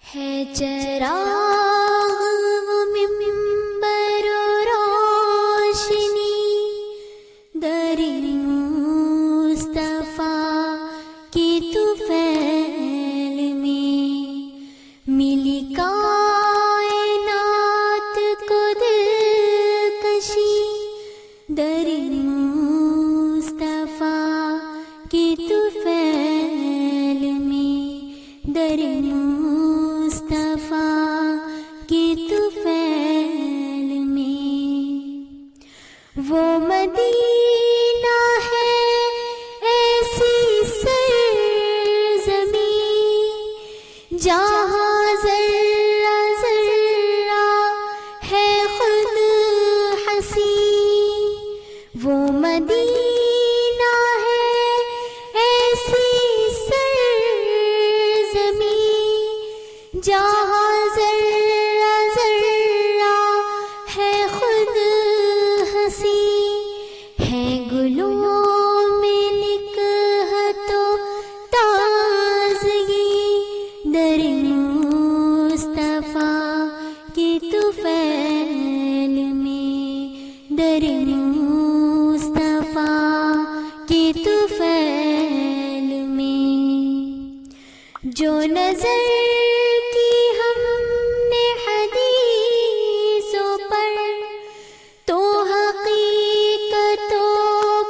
ہے چراغ و منبر و روشنی در مصطفیٰ کی طفیل میں ملی کائنات کو دلکشی در مصطفیٰ کی طفیل میں در مصطفیٰ کی طفیل میں وہ مدینہ ہے ایسی سرزمین جہاں ذرہ ذرہ ہے خود حسین وہ مدینہ ہے ایسی سرزمین جہاں ذرہ ذرہ ہے خود حسین ہے گلوں میں نکہت و تازگی در مصطفیٰ کی طفیل میں در مصطفیٰ کی طفیل میں جو نظر کی ہم نے حدیثوں پر تو حقیقتوں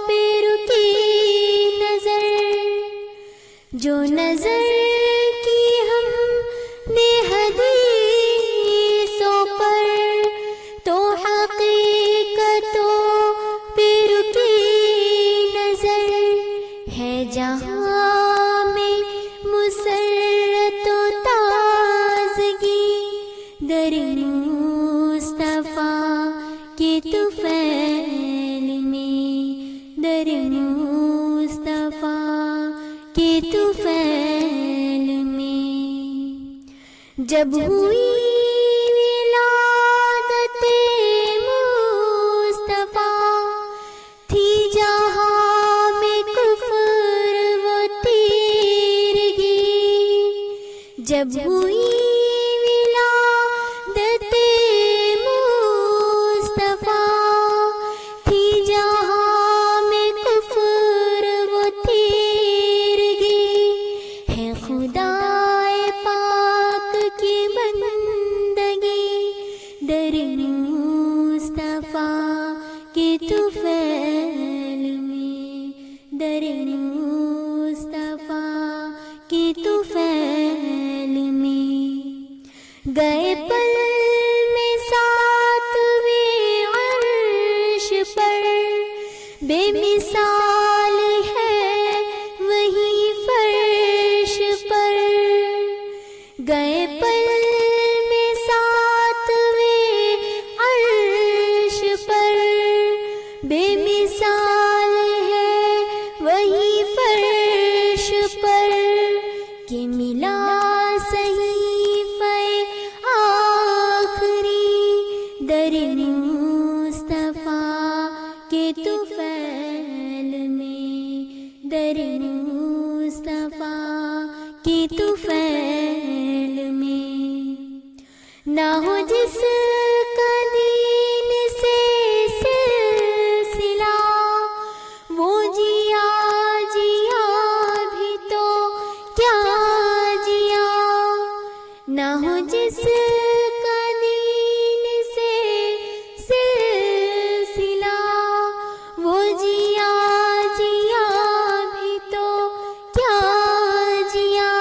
پہ رکی نظر جو نظر کی ہم نے حدیثوں پر تو حقیقتوں پہ رکی نظر ہے جہاں میں مسرت و تازگی در مصطفیٰ کی طفیل میں در مصطفیٰ کی طفیل میں جب ہوئی ولادت مصطفیٰ تھی جہاں میں کفر و تیرگی جب ہوئی ولادت مصطفیٰ تھی جہاں میں کفر و تیرگی ہے خدائے پاک کی بندگی در مصطفیٰ کی طفیل میں در مصطفیٰ کی طفیل میں گئے پل میں ساتویں عرش پر بے مثال ہے وہی فرش پر گئے پل میں ساتویں عرش پر بے مثال ہے وہی فرش پر کہ ملا صحیفہ آخری در مصطفیٰ کے طفیل میں در مصطفیٰ کی طفیل میں نہ ہو جس کا دین سے سلسلہ وہ جیا جیا بھی تو کیا جیا نہ ہو جس کا دین سے سلسلہ وہ جیا جیا بھی تو کیا جیا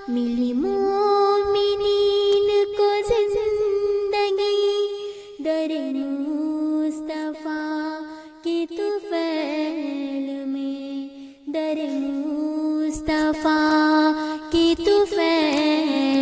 ملی مومنین کو زندگی در مصطفیٰ کی طفیل میں در مصطفیٰ کی طفیل